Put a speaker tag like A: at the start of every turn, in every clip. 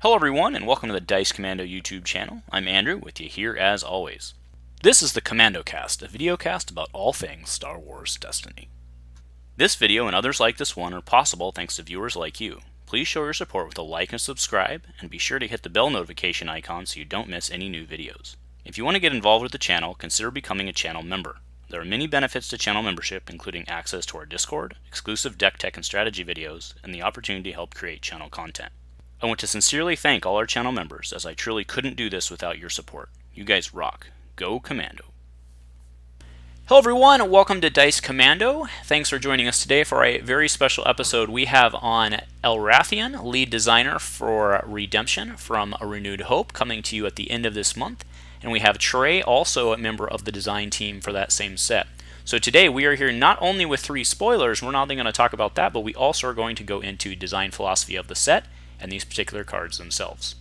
A: Hello everyone, and welcome to the Dice Commando YouTube channel. I'm Andrew, with you here as always. This is the Commando Cast, a video cast about all things Star Wars Destiny. This video and others like this one are possible thanks to viewers like you. Please show your support with a like and subscribe, and be sure to hit the bell notification icon so you don't miss any new videos. If you want to get involved with the channel, consider becoming a channel member. There are many benefits to channel membership, including access to our Discord, exclusive deck tech and strategy videos, and the opportunity to help create channel content. I want to sincerely thank all our channel members, as I truly couldn't do this without your support. You guys rock. Go Commando. Hello everyone, and welcome to Dice Commando. Thanks for joining us today for a very special episode. We have on Elrathion, lead designer for Redemption from A Renewed Hope, coming to you at the end of this month. And we have Trey, also a member of the design team for that same set. So today we are here not only with 3 spoilers, we're not only going to talk about that, but we also are going to go into design philosophy of the set and these particular cards themselves.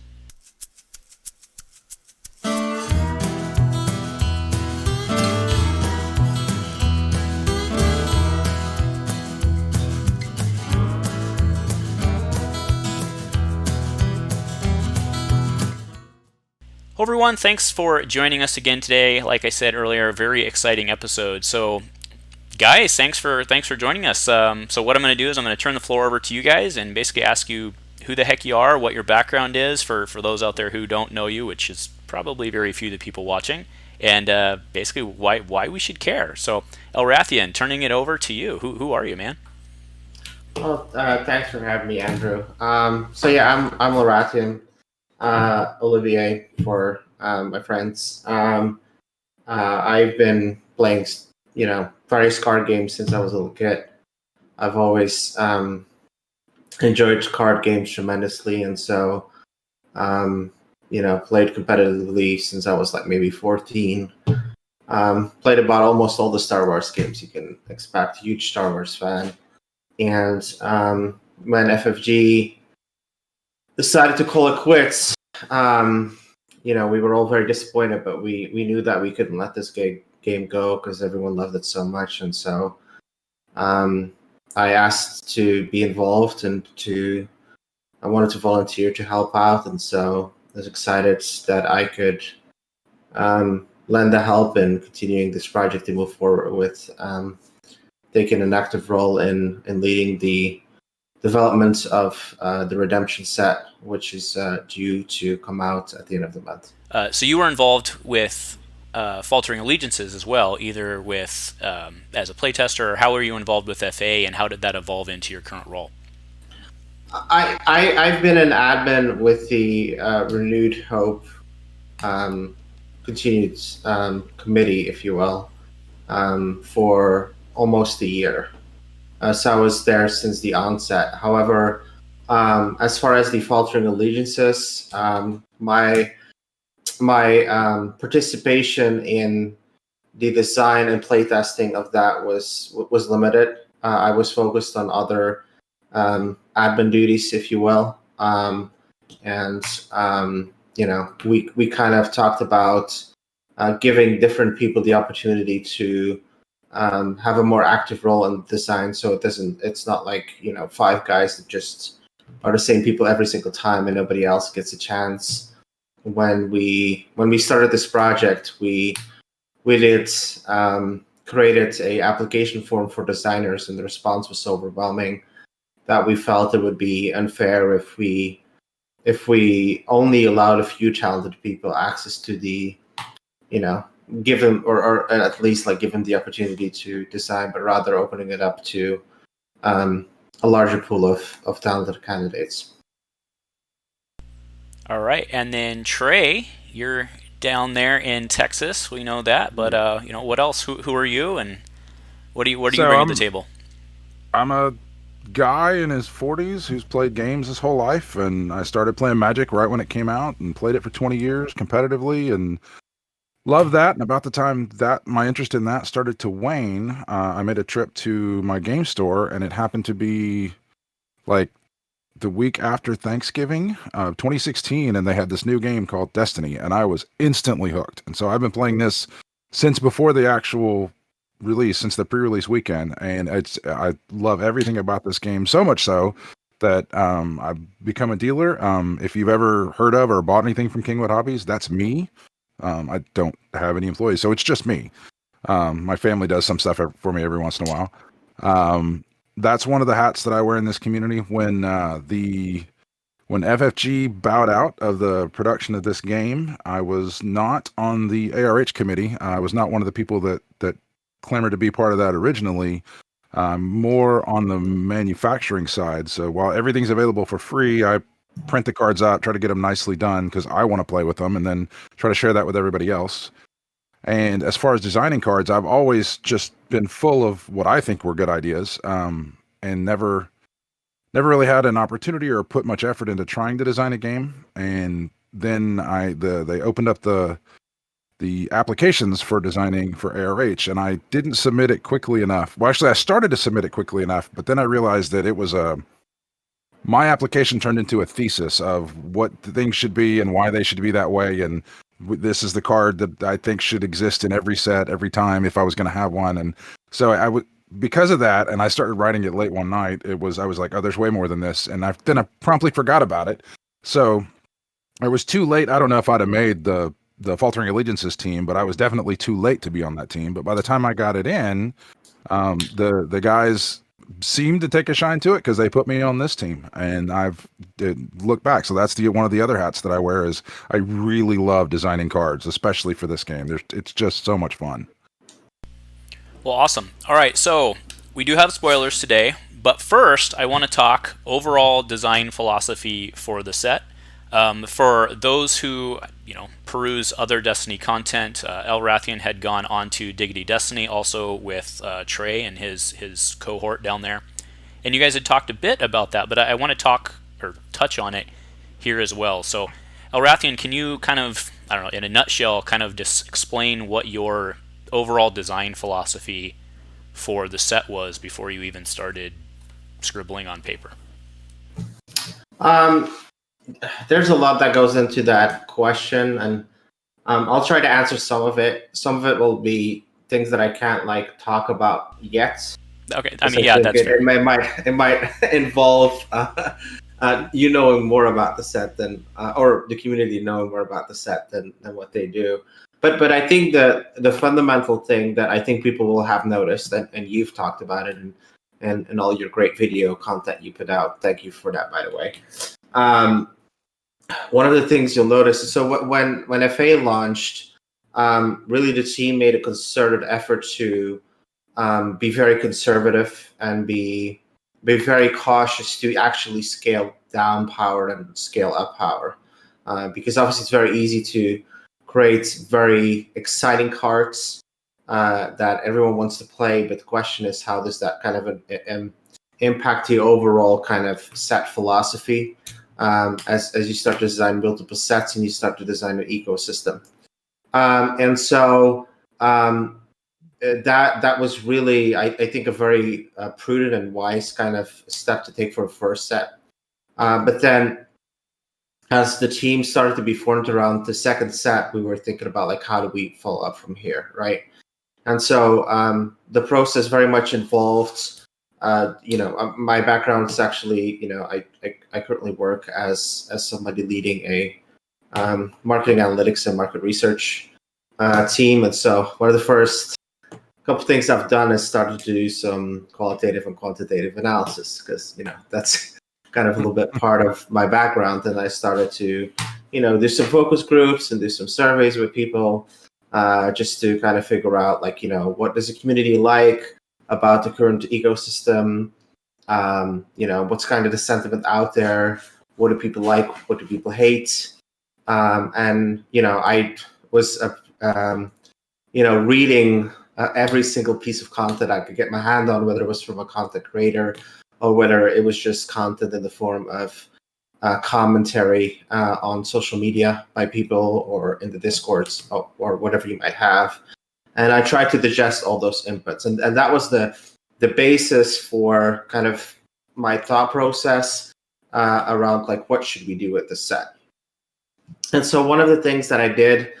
A: Hello everyone, thanks for joining us again today. Like I said earlier, a very exciting episode. So guys, thanks for joining us. So what I'm going to do is I'm going to turn the floor over to you guys and basically ask you who the heck you are, what your background is for those out there who don't know you, which is probably very few of the people watching, and basically why we should care. So Elrathion, turning it over to you. Who are you, man?
B: Well, thanks for having me, Andrew. So yeah, I'm Elrathion, Olivier for my friends. I've been playing, various card games since I was a little kid. I've always enjoyed card games tremendously, and so played competitively since I was like maybe 14. Played about almost all the Star Wars games you can expect. Huge Star Wars fan. And when FFG decided to call it quits, we were all very disappointed, but we knew that we couldn't let this game go because everyone loved it so much. And so I asked to be involved and I wanted to volunteer to help out. And so I was excited that I could lend the help in continuing this project to move forward with, taking an active role in leading the development of the Redemption set, which is due to come out at the end of the month.
A: So you were involved with Faltering Allegiances as well, either with as a playtester, or how were you involved with FA, and how did that evolve into your current role?
B: I've been an admin with the Renewed Hope continued committee, if you will, for almost a year. So I was there since the onset. However, as far as the Faltering Allegiances, my participation in the design and playtesting of that was limited. I was focused on other admin duties, if you will, we kind of talked about giving different people the opportunity to have a more active role in design, so it's not like 5 guys that just are the same people every single time and nobody else gets a chance. When we started this project, we did created a application form for designers, and the response was so overwhelming that we felt it would be unfair if we only allowed a few talented people access to the give them or at least give them the opportunity to design, but rather opening it up to a larger pool of talented candidates.
A: All right, and then Trey, you're down there in Texas. We know that, but what else? Who are you, and what do you bring to the table?
C: I'm a guy in his 40s who's played games his whole life, and I started playing Magic right when it came out and played it for 20 years competitively and loved that. And about the time that my interest in that started to wane, I made a trip to my game store, and it happened to be like the week after Thanksgiving of 2016, and they had this new game called Destiny, and I was instantly hooked. And so I've been playing this since before the actual release, since the pre-release weekend, and I love everything about this game, so much so that I've become a dealer. If you've ever heard of or bought anything from Kingwood Hobbies, that's me. I don't have any employees, so it's just me. My family does some stuff for me every once in a while. That's one of the hats that I wear in this community. When FFG bowed out of the production of this game, I was not on the ARH committee. I was not one of the people that clamored to be part of that originally. More on the manufacturing side. So while everything's available for free, I print the cards out, try to get them nicely done because I want to play with them, and then try to share that with everybody else. And as far as designing cards, I've always just been full of what I think were good ideas, and never really had an opportunity or put much effort into trying to design a game. And then they opened up the applications for designing for ARH, and I didn't submit it quickly enough. Well, actually, I started to submit it quickly enough, but then I realized that it was my application turned into a thesis of what the things should be and why they should be that way, and this is the card that I think should exist in every set every time if I was going to have one. And so I would, because of that, and I started writing it late one night. I was like, oh, there's way more than this, and then I promptly forgot about it. So I was too late. I don't know if I'd have made the Faltering Allegiances team, but I was definitely too late to be on that team. But by the time I got it in, the guys seemed to take a shine to it because they put me on this team, and I've looked back. So that's one of the other hats that I wear. Is I really love designing cards, especially for this game. It's just so much fun.
A: Well, awesome. All right, so we do have spoilers today, but first I want to talk overall design philosophy for the set. For those who peruse other Destiny content, Elrathion had gone on to Diggity Destiny, also with Trey and his cohort down there, and you guys had talked a bit about that, but I want to talk or touch on it here as well. So, Elrathion, can you kind of, I don't know, in a nutshell, kind of just explain what your overall design philosophy for the set was before you even started scribbling on paper?
B: There's a lot that goes into that question, and I'll try to answer some of it. Some of it will be things that I can't talk about yet.
A: Okay, I mean, yeah, that's fair.
B: It might involve you knowing more about the set than, or the community knowing more about the set than what they do. But I think the fundamental thing that I think people will have noticed, and you've talked about it, and all your great video content you put out. Thank you for that, by the way. One of the things you'll notice, so when FA launched, really the team made a concerted effort to be very conservative and be very cautious to actually scale down power and scale up power, because obviously it's very easy to create very exciting cards that everyone wants to play, but the question is, how does that kind of impact the overall kind of set philosophy as you start to design multiple sets and you start to design an ecosystem. And so that was really, I think, a very prudent and wise kind of step to take for a first set. But then as the team started to be formed around the second set, we were thinking about how do we follow up from here, right? And so the process very much involved, my background is actually, I currently work as somebody leading a marketing analytics and market research team. And so one of the first couple things I've done is started to do some qualitative and quantitative analysis, because, that's kind of a little bit part of my background. And I started to, do some focus groups and do some surveys with people just to kind of figure out, what does the community like about the current ecosystem? What's kind of the sentiment out there? What do people like? What do people hate? And I was reading every single piece of content I could get my hand on, whether it was from a content creator or whether it was just content in the form of commentary on social media by people or in the Discords or whatever you might have. And I tried to digest all those inputs. And that was the basis for kind of my thought process around what should we do with the set. And so one of the things that I did,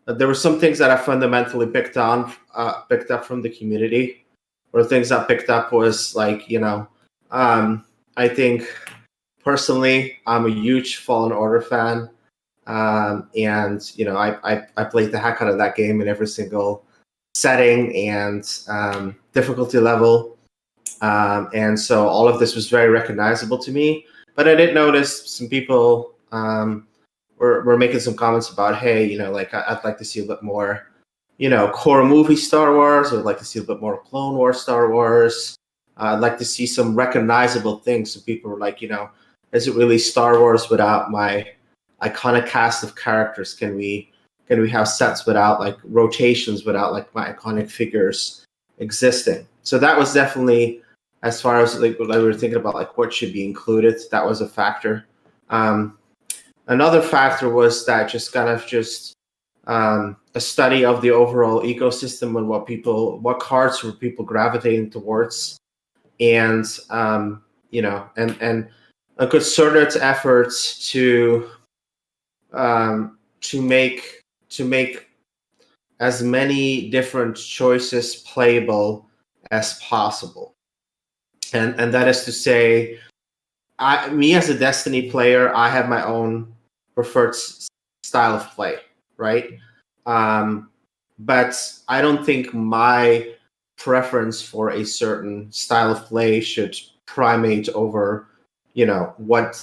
B: there were some things that I fundamentally picked up from the community. Or things I picked up was I think personally, I'm a huge Fallen Order fan. And I played the heck out of that game in every single setting and difficulty level. And so all of this was very recognizable to me. But I did notice some people were making some comments about, hey, I'd like to see a bit more, core movie Star Wars. I'd like to see a bit more Clone Wars Star Wars. I'd like to see some recognizable things. So people were like, is it really Star Wars without my iconic cast of characters? Can we have sets without like rotations, without like my iconic figures existing? So that was definitely, as far as like what we were thinking about, like what should be included, that was a factor. Another factor was that just a study of the overall ecosystem and what cards were people gravitating towards, and and a concerted efforts to make as many different choices playable as possible. And that is to say, me as a Destiny player, I have my own preferred style of play, right? But I don't think my preference for a certain style of play should primate over, what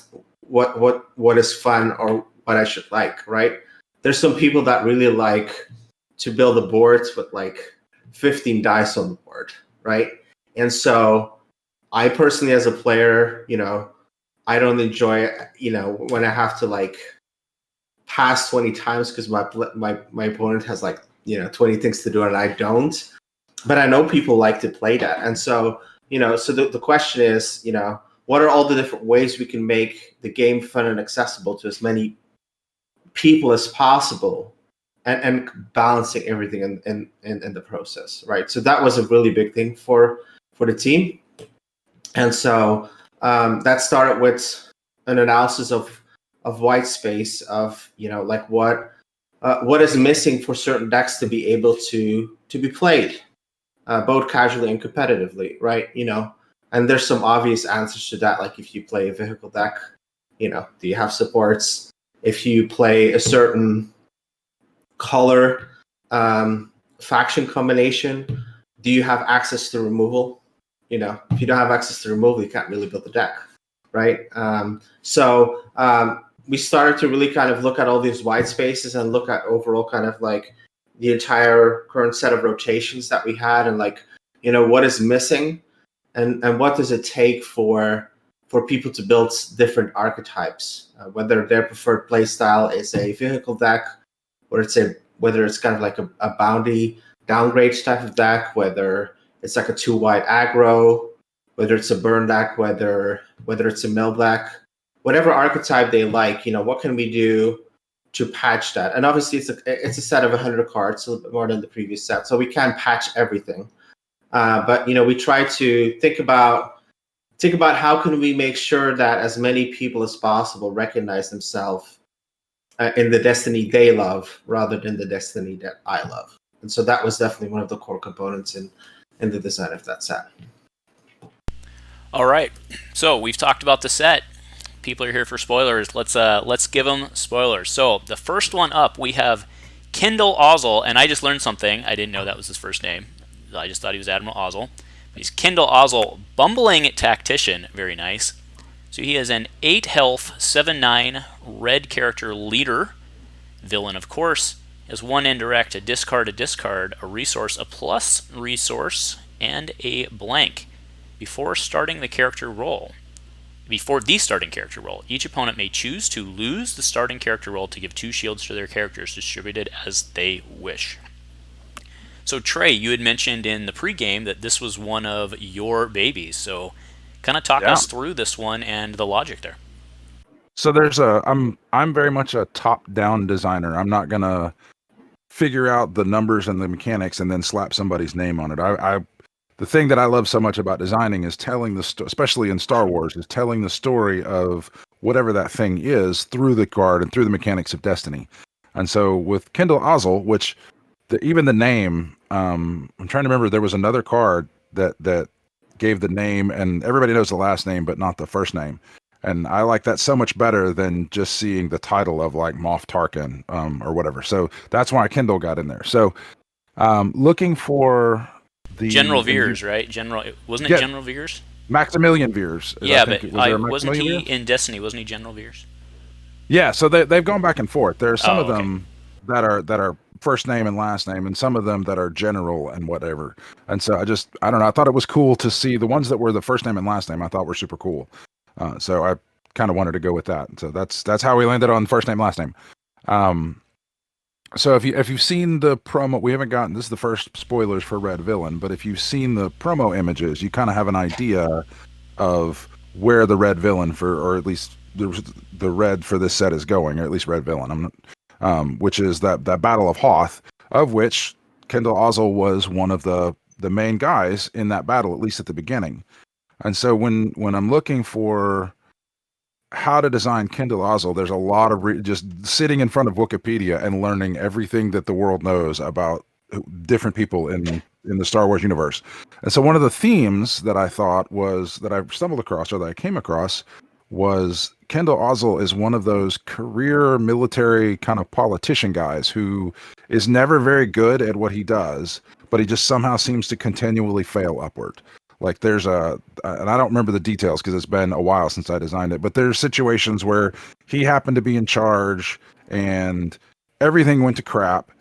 B: is fun or what I should like, right? There's some people that really like to build the boards with like 15 dice on the board, right? And so I personally, as a player, I don't enjoy, when I have to like pass 20 times because my opponent has like 20 things to do and I don't. But I know people like to play that, and so so the question is, what are all the different ways we can make the game fun and accessible to as many people as possible, and balancing everything in the process, right? So that was a really big thing for the team. And so that started with an analysis of white space, of like what is missing for certain decks to be able to be played, both casually and competitively, right? And there's some obvious answers to that, like if you play a vehicle deck, do you have supports? If you play a certain color faction combination, do you have access to removal? If you don't have access to removal, you can't really build the deck, right? So we started to really kind of look at all these white spaces and look at overall kind of like the entire current set of rotations that we had, and like, what is missing, and what does it take for people to build different archetypes, whether their preferred play style is a vehicle deck, or whether it's kind of like a bounty downgrade type of deck, whether it's like a 2-white aggro, whether it's a burn deck, whether it's a mill deck, whatever archetype they like. What can we do to patch that? And obviously, it's a set of 100 cards, a little bit more than the previous set, so we can't patch everything. But we try to think about how can we make sure that as many people as possible recognize themselves in the Destiny they love, rather than the Destiny that I love. And so that was definitely one of the core components in the design of that set.
A: All right, so we've talked about the set. People are here for spoilers. Let's give them spoilers. So the first one up, we have Kindle Ozzel, and I just learned something. I didn't know that was his first name. I just thought he was Admiral Ozzel. He's Kindle Ozzel, Bumbling Tactician. Very nice. So he is an 8 health, 7/9 red character leader. Villain, of course. Has 1 indirect, a discard, a resource, a plus resource, and a blank. Before the starting character roll, each opponent may choose to lose the starting character roll to give 2 shields to their characters, distributed as they wish. So Trey, you had mentioned in the pregame that this was one of your babies. So kind of talk us through this one and the logic there.
C: So I'm very much a top-down designer. I'm not gonna figure out the numbers and the mechanics and then slap somebody's name on it. The thing that I love so much about designing is telling especially in Star Wars, is telling the story of whatever that thing is through the card and through the mechanics of Destiny. And so with Kindle Ozzel, which even the name, I'm trying to remember, there was another card that gave the name, and everybody knows the last name, but not the first name. And I like that so much better than just seeing the title of like Moff Tarkin or whatever. So that's why Kindle got in there. So looking for the
A: General Veers, right? Wasn't it General Veers?
C: Maximilian Veers.
A: Yeah, wasn't he in Destiny? Wasn't he General Veers?
C: Yeah, so they've gone back and forth. There are some of them that are first name and last name, and some of them that are general and whatever. And so I don't know. I thought it was cool to see the ones that were the first name and last name. I thought were super cool. So I kind of wanted to go with that. So that's how we landed on first name, last name. So if you've seen the promo, we haven't gotten, this is the first spoilers for Red Villain, but if you've seen the promo images, you kind of have an idea of where the Red Villain or at least the red for this set is going, or at least Red Villain. Which is that Battle of Hoth, of which Kendall Ozzel was one of the main guys in that battle, at least at the beginning. And so when I'm looking for how to design Kendall Ozzel, there's a lot of just sitting in front of Wikipedia and learning everything that the world knows about different people in the Star Wars universe. And so one of the themes that I thought was that I stumbled across, or that I came across, was Kendall Ozzel is one of those career military kind of politician guys who is never very good at what he does, but he just somehow seems to continually fail upward. Like there's and I don't remember the details because it's been a while since I designed it, but there's situations where he happened to be in charge and everything went to crap,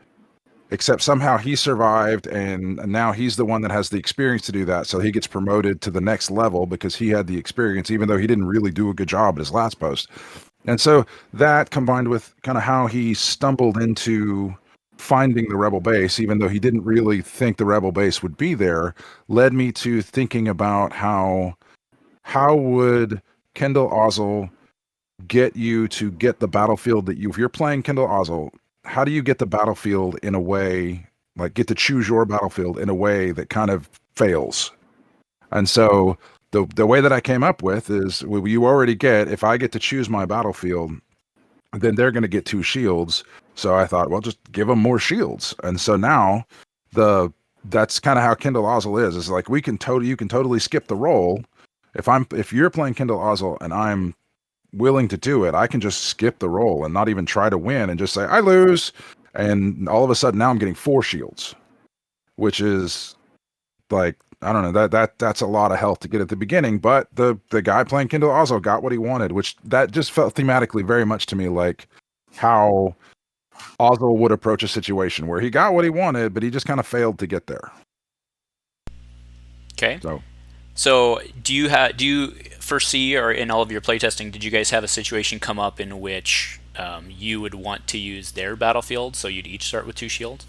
C: except somehow he survived, and now he's the one that has the experience to do that. So he gets promoted to the next level because he had the experience, even though he didn't really do a good job at his last post. And so that, combined with kind of how he stumbled into finding the rebel base, even though he didn't really think the rebel base would be there, led me to thinking about how would Kendall Ozzel get you to get the battlefield that if you're playing Kendall Ozzel, how do you get the battlefield in a way, like get to choose your battlefield in a way that kind of fails? And so the way that I came up with is, well, you already get, if I get to choose my battlefield, then they're going to get 2 shields. So I thought, well, just give them more shields. And so now that's kind of how Kendall Ozzel is. It's like you can totally skip the roll. If you're playing Kendall Ozzel and I'm willing to do it, I can just skip the roll and not even try to win and just say I lose, and all of a sudden now I'm getting 4 shields, which is like, I don't know, that's a lot of health to get at the beginning. But the guy playing Kendall also got what he wanted, which that just felt thematically very much to me like how Ozzel would approach a situation where he got what he wanted, but he just kind of failed to get there.
A: Okay. So do you foresee, or in all of your playtesting, did you guys have a situation come up in which you would want to use their battlefield, so you'd each start with 2 shields?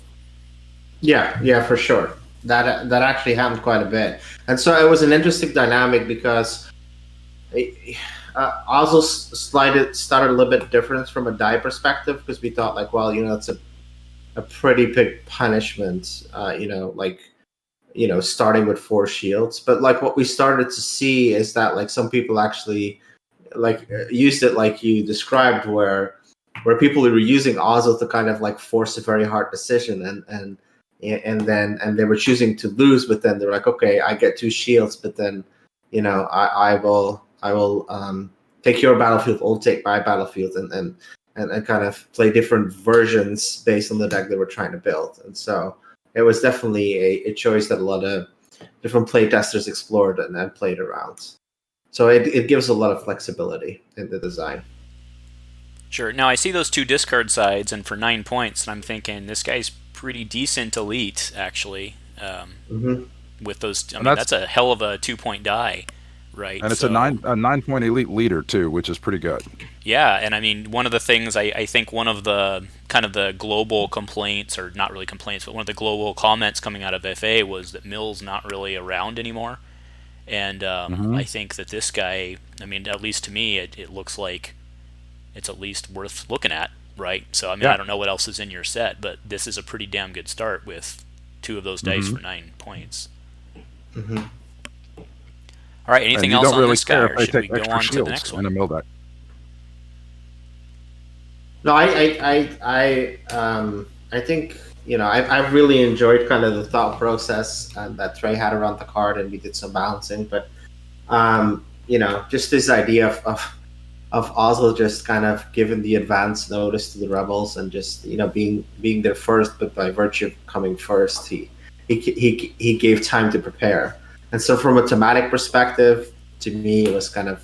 B: Yeah, for sure. That actually happened quite a bit, and so it was an interesting dynamic because Ozzel started a little bit different from a die perspective, because we thought like, well, that's a pretty big punishment, starting with 4 shields. But like what we started to see is that like some people actually like used it like you described, where people were using Ozzel to kind of like force a very hard decision, and they were choosing to lose, but then they're like, okay, I get 2 shields, but then I will take your battlefield, I'll take my battlefield, and kind of play different versions based on the deck they were trying to build. And so it was definitely a choice that a lot of different playtesters explored and played around. So it gives a lot of flexibility in the design.
A: Sure. Now I see those 2 discard sides, and for 9 points, and I'm thinking this guy's pretty decent elite, actually. With those, that's a hell of a 2-point die, right?
C: And it's a 9-point elite leader too, which is pretty good.
A: Yeah, and I mean, one of the things I think one of the kind of the global complaints, or not really complaints, but one of the global comments coming out of FA was that Mill's not really around anymore. And I think that this guy, I mean, at least to me, it looks like it's at least worth looking at, right? So, I mean, I don't know what else is in your set, but this is a pretty damn good start with 2 of those dice for 9 points. All right, anything else on this guy, or should we go on to the next one?
C: In a mill deck.
B: No, I think I really enjoyed kind of the thought process that Trey had around the card, and we did some balancing. But just this idea of Oslo just kind of giving the advance notice to the rebels and just being there first, but by virtue of coming first, he gave time to prepare. And so from a thematic perspective, to me, it was kind of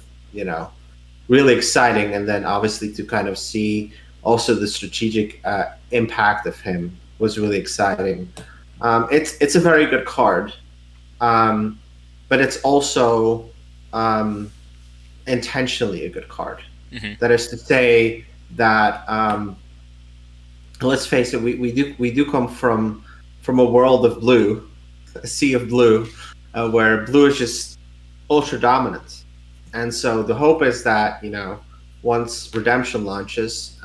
B: really exciting. And then obviously to kind of see also the strategic impact of him was really exciting. It's a very good card, but it's also intentionally a good card.
A: Mm-hmm.
B: That is to say that let's face it, we do come from a world of blue, a sea of blue, where blue is just ultra dominant, and so the hope is that once Redemption launches,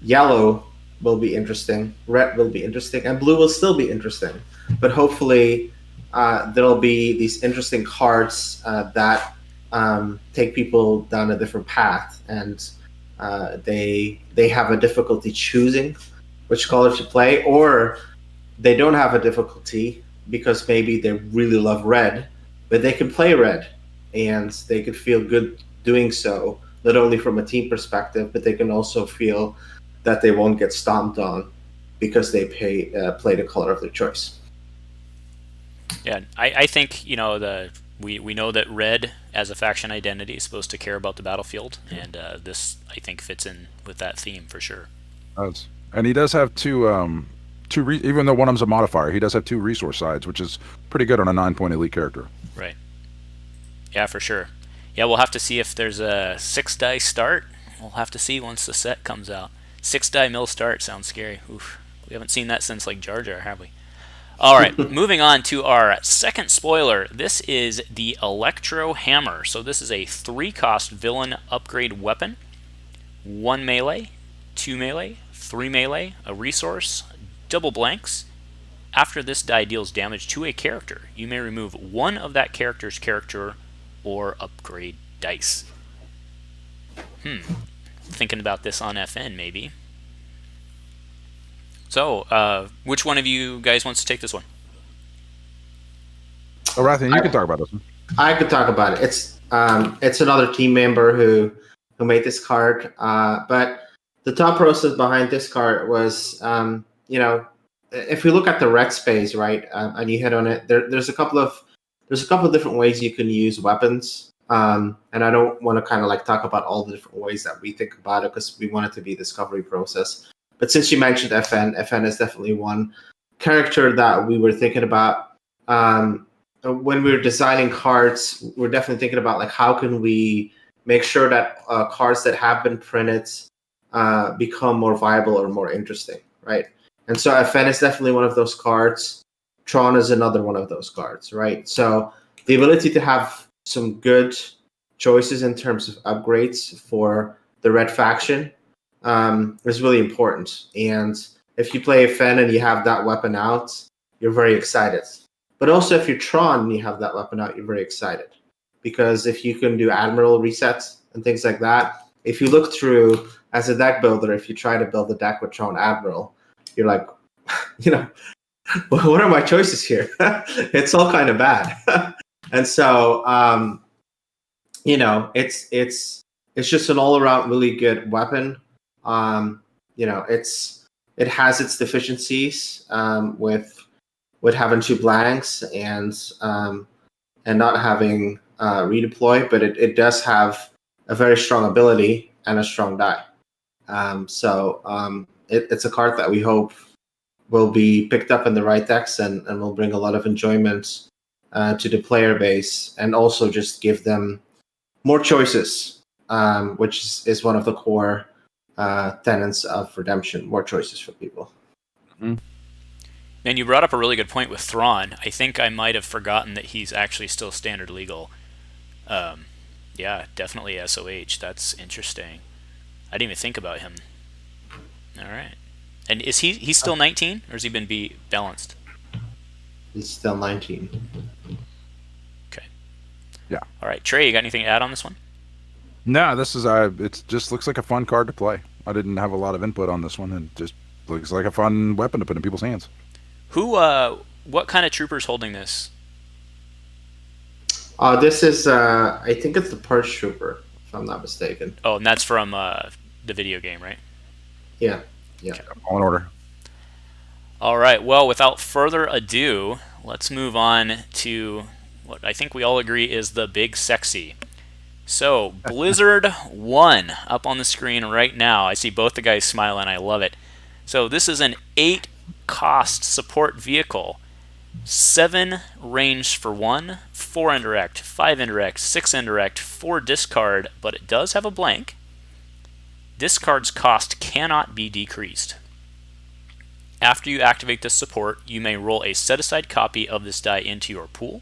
B: yellow will be interesting, red will be interesting, and blue will still be interesting. But hopefully, there'll be these interesting cards that take people down a different path, and they have a difficulty choosing which color to play, or they don't have a difficulty because maybe they really love red, but they can play red, and they could feel good doing so, not only from a team perspective, but they can also feel that they won't get stomped on because they play the color of their choice.
A: Yeah, I think we know that red as a faction identity is supposed to care about the battlefield, and this I think fits in with that theme for sure.
C: And he does have two even though one of them's a modifier, he does have 2 resource sides, which is pretty good on a 9-point elite character.
A: Right. Yeah, for sure. Yeah, we'll have to see if there's a 6-die start. We'll have to see once the set comes out. 6-die mill start sounds scary. Oof. We haven't seen that since like Jar Jar, have we? All right, moving on to our second spoiler. This is the Electro Hammer. So this is a 3-cost villain upgrade weapon. 1 melee, 2 melee, 3 melee, a resource, double blanks. After this die deals damage to a character, you may remove one of that character's character or upgrade dice. Thinking about this on FN, maybe. So, which one of you guys wants to take this one?
C: Elrathion, you can talk about this one.
B: I could talk about it. It's another team member who made this card. But the thought process behind this card was, if we look at the red space, right, and you hit on it, there's a couple of different ways you can use weapons. And I don't want to kind of like talk about all the different ways that we think about it because we want it to be a discovery process. But since you mentioned FN is definitely one character that we were thinking about. When we were designing cards, we're definitely thinking about like how can we make sure that cards that have been printed become more viable or more interesting, right? And so FN is definitely one of those cards. Tron is another one of those cards, right? So the ability to have some good choices in terms of upgrades for the red faction is really important. And if you play FN and you have that weapon out, you're very excited. But also if you're Tron and you have that weapon out, you're very excited. Because if you can do Admiral resets and things like that, if you look through as a deck builder, if you try to build a deck with Tron Admiral, you're like, what are my choices here? It's all kind of bad. And so, it's just an all-around really good weapon. It has its deficiencies with having 2 blanks and not having redeploy, but it does have a very strong ability and a strong die. It's a card that we hope will be picked up in the right decks and will bring a lot of enjoyment to the player base, and also just give them more choices, which is one of the core tenets of Redemption, more choices for people.
A: Mm-hmm. And you brought up a really good point with Thrawn. I think I might have forgotten that he's actually still standard legal. Yeah, definitely SOH. That's interesting. I didn't even think about him. All right. And is he's still 19, or has he been balanced?
B: He's still 19.
A: Okay.
C: Yeah.
A: All right, Trey, you got anything to add on this one?
C: No, this is it just looks like a fun card to play. I didn't have a lot of input on this one, and just looks like a fun weapon to put in people's hands.
A: What kind of trooper's holding this?
B: This is, I think it's the Purge Trooper, if I'm not mistaken.
A: Oh, and that's from the video game, right?
B: Yeah.
C: Okay, all in order.
A: All right. Well, without further ado, let's move on to what I think we all agree is the big sexy. So, Blizzard 1 up on the screen right now. I see both the guys smiling. I love it. So, this is an 8-cost support vehicle. 7 range for 1, 4 indirect, 5 indirect, 6 indirect, 4 discard, but it does have a blank. Discard's cost cannot be decreased. After you activate this support, you may roll a set-aside copy of this die into your pool.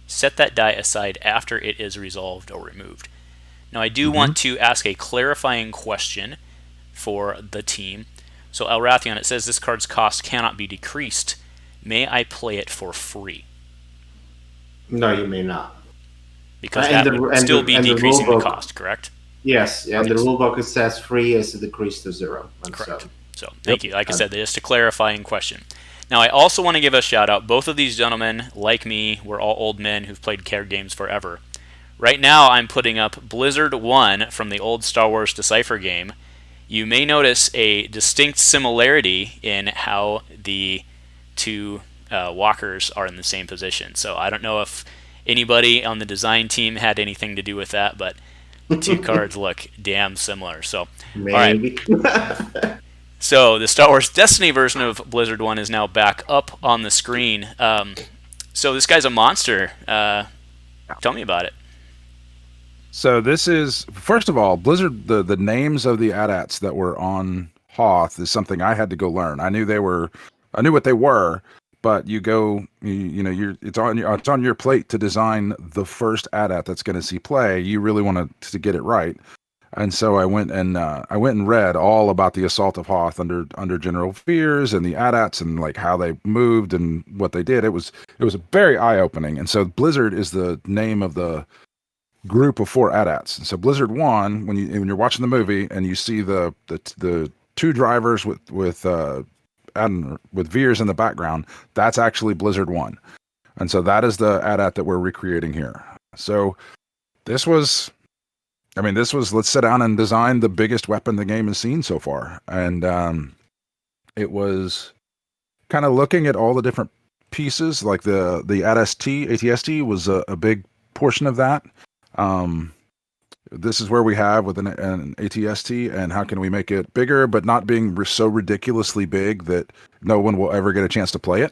A: Set that die aside after it is resolved or removed. Now, I do want to ask a clarifying question for the team. So, Elrathion, it says this card's cost cannot be decreased. May I play it for free?
B: No, you may not.
A: Because that would still be decreasing the cost, correct?
B: Yes, and the rulebook it says free is decreased to 0.
A: Correct. So, thank you. Like I said, just a clarifying question. Now, I also want to give a shout out. Both of these gentlemen, like me, we're all old men who've played card games forever. Right now, I'm putting up Blizzard 1 from the old Star Wars Decipher game. You may notice a distinct similarity in how the two walkers are in the same position. So I don't know if anybody on the design team had anything to do with that, but the two cards look damn similar. So,
B: maybe.
A: All right. So the Star Wars Destiny version of Blizzard 1 is now back up on the screen. So this guy's a monster. Tell me about it.
C: So this is, first of all, Blizzard, the names of the AT-ATs that were on Hoth is something I had to go learn. I knew what they were, but it's on your plate to design the first AT-AT that's going to see play. You really want to get it right. And so I went and read all about the Assault of Hoth under General Fears and the AT-ATs and like how they moved and what they did. It was very eye-opening. And so Blizzard is the name of the group of 4 AT-ATs. And so Blizzard 1, when you're watching the movie and you see the 2 drivers with Veers in the background, that's actually Blizzard 1. And so that is the AT-AT that we're recreating here. So this was let's sit down and design the biggest weapon the game has seen so far. And it was kind of looking at all the different pieces, like the ATST was a big portion of that. This is where we have with an ATST, and how can we make it bigger, but not being so ridiculously big that no one will ever get a chance to play it.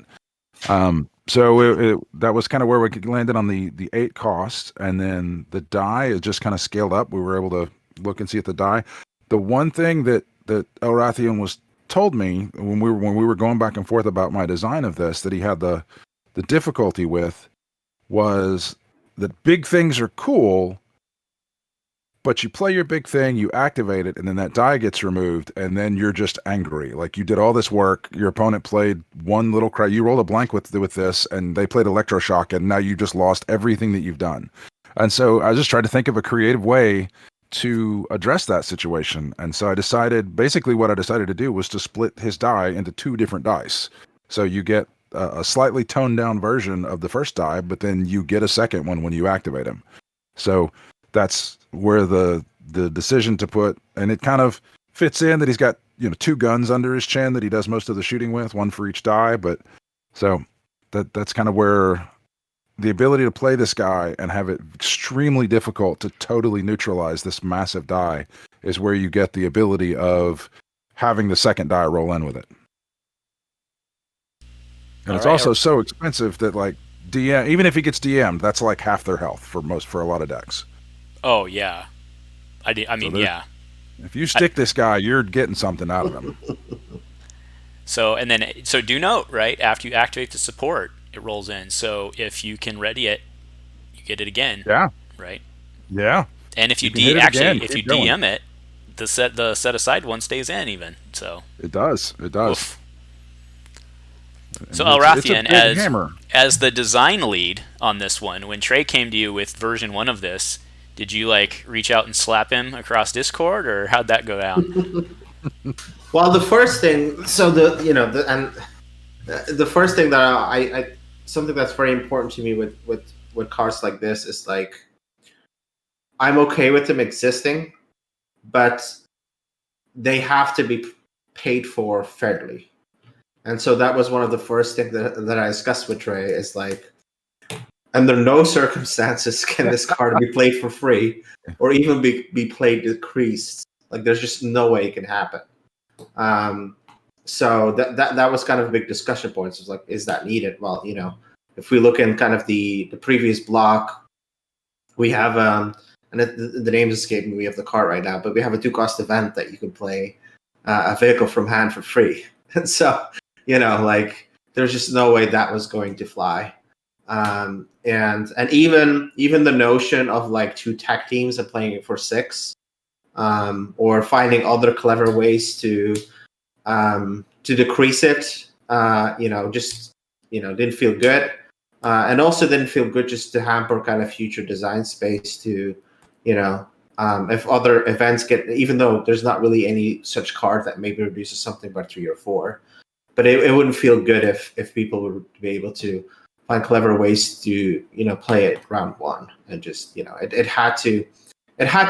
C: So that was kind of where we landed on the 8 cost, and then the die is just kind of scaled up. We were able to look and see at the die. The one thing that Elrathion told me when we were going back and forth about my design of this, that he had the difficulty with, was that big things are cool, but you play your big thing, you activate it, and then that die gets removed, and then you're just angry. Like, you did all this work, your opponent played one little cry, you rolled a blank with this, and they played electroshock, and now you just lost everything that you've done. And so I just tried to think of a creative way to address that situation. And so basically what I decided to do was to split his die into 2 different dice. So you get a slightly toned down version of the first die, but then you get a second one when you activate him. So that's where the decision to put, and it kind of fits in that he's got 2 guns under his chin that he does most of the shooting with, 1 for each die. But so that's kind of where the ability to play this guy and have it extremely difficult to totally neutralize this massive die is where you get the ability of having the second die roll in with it. And it's also so expensive that, like, even if he gets DM'd, that's like half their health for a lot of decks.
A: Oh yeah, yeah.
C: If you stick this guy, you're getting something out of him.
A: So do note, right, after you activate the support, it rolls in. So if you can ready it, you get it again.
C: Yeah.
A: Right.
C: Yeah.
A: And if you DM it, the set aside one stays in even. So
C: it does.
A: Oof. So Elrathion, as the design lead on this one, when Trey came to you with version 1 of this, did you reach out and slap him across Discord, or how'd that go down?
B: Well, the first thing, so the first thing that I something that's very important to me with cards like this is like I'm okay with them existing, but they have to be paid for fairly. And so that was one of the first things that I discussed with Trey is like, under no circumstances can this card be played for free or even be played decreased. Like there's just no way it can happen. So that was kind of a big discussion point. So it's like, is that needed? Well, if we look in kind of the previous block, we have and the names escape me. We have the card right now, but we have a 2-cost event that you can play a vehicle from hand for free. And so, like there's just no way that was going to fly. And even the notion of like 2 tech teams and playing it for 6, or finding other clever ways to decrease it, didn't feel good, and also didn't feel good just to hamper kind of future design space to, if other events get, even though there's not really any such card that maybe reduces something by 3 or 4, but it wouldn't feel good if people would be able to find clever ways to play it round 1 and just it had to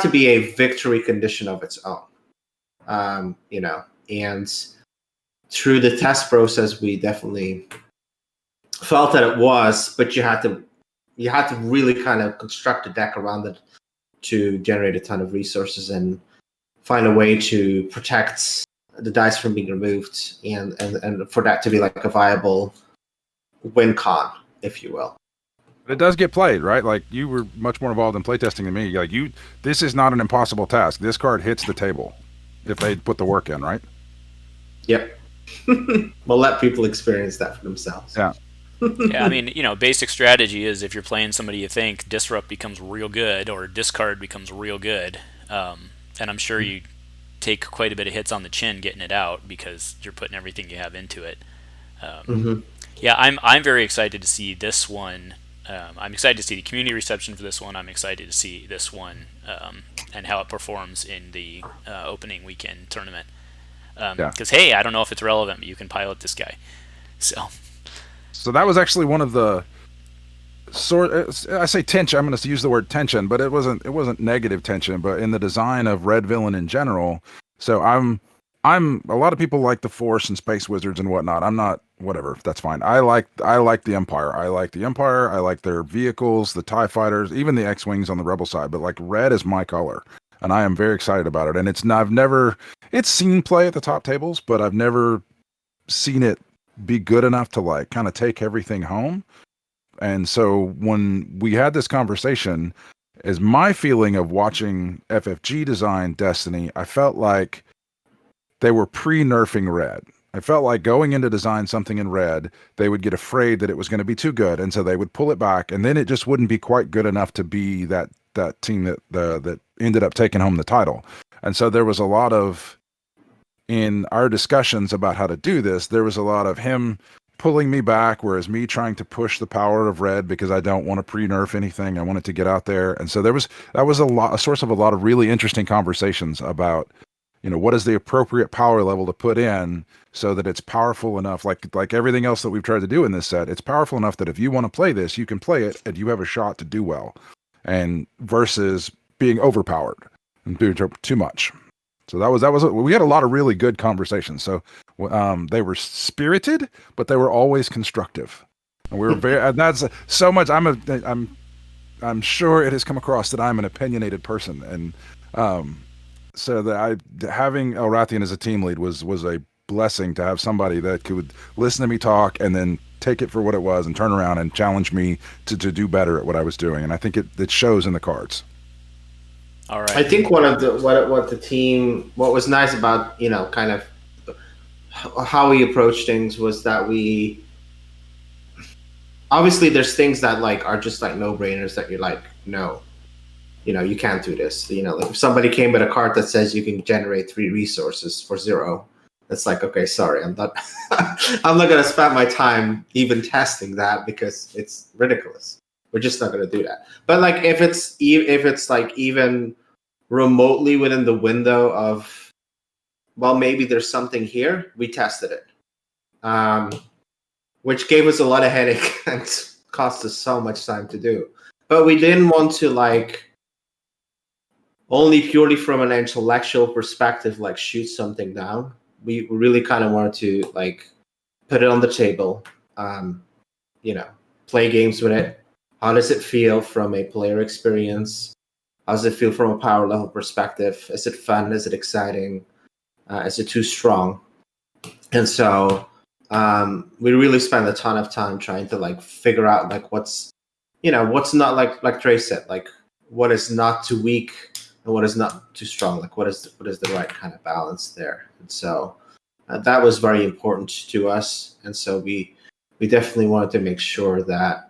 B: be a victory condition of its own, and through the test process we definitely felt that it was, but you had to really kind of construct a deck around it to generate a ton of resources and find a way to protect the dice from being removed and for that to be like a viable win con, if you will.
C: It does get played, right? Like you were much more involved in playtesting than me. Like this is not an impossible task. This card hits the table if they put the work in, right?
B: Yep. We'll let people experience that for themselves.
C: Yeah.
A: Yeah, I mean, basic strategy is if you're playing somebody you think, disrupt becomes real good or discard becomes real good. And I'm sure you take quite a bit of hits on the chin getting it out because you're putting everything you have into it. Yeah, I'm very excited to see this one. I'm excited to see the community reception for this one. I'm excited to see this one and how it performs in the opening weekend tournament. Because, hey, I don't know if it's relevant, but you can pilot this guy. So
C: that was actually one of the I say tension. I'm going to use the word tension, but it wasn't negative tension. But in the design of Red Villain in general, so I'm a lot of people like the Force and Space Wizards and whatnot. I'm not, whatever. That's fine. I like the Empire. I like the Empire. I like their vehicles, the TIE fighters, even the X-wings on the Rebel side. But like red is my color, and I am very excited about it. And it's seen play at the top tables, but I've never seen it be good enough to like kind of take everything home. And so when we had this conversation, is my feeling of watching FFG design Destiny, I felt like they were pre-nerfing red. I felt like going into design something in red, they would get afraid that it was going to be too good, and so they would pull it back, and then it just wouldn't be quite good enough to be that team that ended up taking home the title. And so there was a lot of, in our discussions about how to do this, there was a lot of him pulling me back, whereas me trying to push the power of red because I don't want to pre-nerf anything. I want it to get out there. And so that was a source of a lot of really interesting conversations about, what is the appropriate power level to put in so that it's powerful enough, like everything else that we've tried to do in this set, it's powerful enough that if you want to play this, you can play it and you have a shot to do well, and versus being overpowered and doing too much. So we had a lot of really good conversations. So they were spirited, but they were always constructive. And we were and that's so much. I'm sure it has come across that I'm an opinionated person, and so that having Elrathion as a team lead was a blessing to have somebody that could listen to me talk and then take it for what it was and turn around and challenge me to do better at what I was doing. And I think it shows in the cards.
A: All right.
B: I think one of the what was nice about kind of how we approach things was that we obviously there's things that like are just like no-brainers that you're like, no, you can't do this. Like if somebody came with a card that says you can generate 3 resources for 0, it's like, okay, sorry, I'm not I'm not gonna spend my time even testing that because it's ridiculous. We're just not gonna do that. But like if it's like even remotely within the window of well, maybe there's something here. We tested it, which gave us a lot of headache and cost us so much time to do. But we didn't want to like only purely from an intellectual perspective, like shoot something down. We really kind of wanted to like put it on the table, play games with it. How does it feel from a player experience? How does it feel from a power level perspective? Is it fun? Is it exciting? Is it too strong? And so we really spent a ton of time trying to like figure out like what's not like Trey said, like what is not too weak and what is not too strong. Like what is the right kind of balance there? And so that was very important to us. And so we definitely wanted to make sure that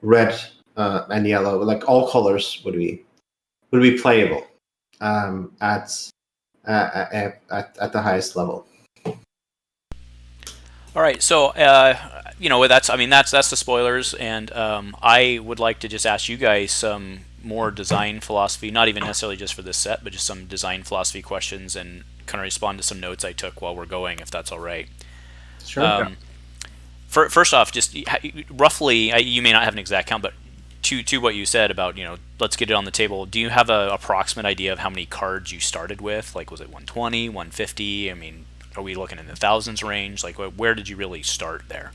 B: red and yellow, like all colors, would be playable at the highest level.
A: All right, so that's the spoilers, and I would like to just ask you guys some more design philosophy, not even necessarily just for this set, but just some design philosophy questions, and kind of respond to some notes I took while we're going, if that's all right.
B: Sure.
A: First off, just roughly, you may not have an exact count, but to what you said about let's get it on the table. Do you have an approximate idea of how many cards you started with? Like, was it 120, 150? I mean, are we looking in the thousands range? Like, where did you really start there?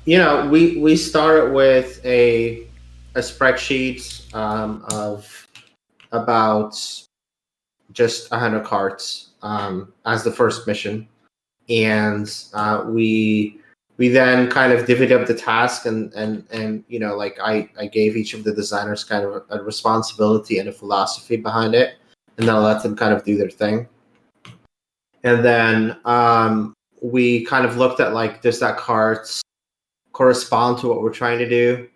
B: We started with a spreadsheet of about just 100 cards as the first mission, and we then kind of divvied up the task, and like I gave each of the designers kind of a responsibility and a philosophy behind it, and then I let them kind of do their thing. And then we kind of looked at like, does that card correspond to what we're trying to do,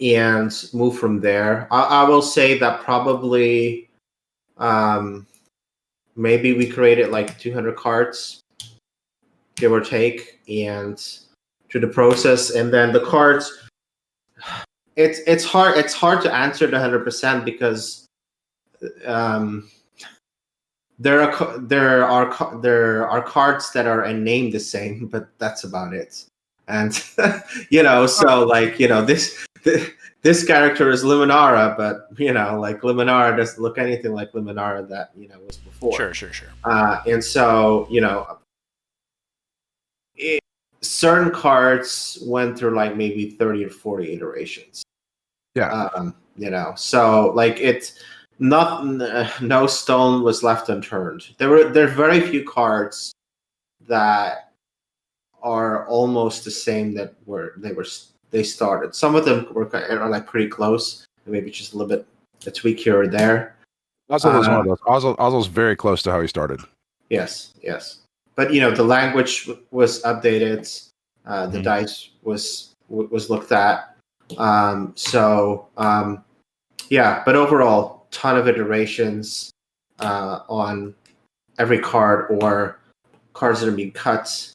B: and move from there. I will say that probably maybe we created like 200 cards, give or take, and through the process, and then the cards. It's hard to answer it 100% because there are cards that are named the same, but that's about it. And so like this character is Luminara, but like Luminara doesn't look anything like Luminara that was before.
A: Sure.
B: And so certain cards went through like maybe 30 or 40 iterations.
C: Yeah.
B: So like no stone was left unturned. There are very few cards that are almost the same that they started. Some of them are like pretty close, maybe just a little bit a tweak here or there.
C: Ozzel was one of those. Ozzel's very close to how he started.
B: Yes. But the language was updated. The dice was looked at. But overall, ton of iterations on every card, or cards that are being cut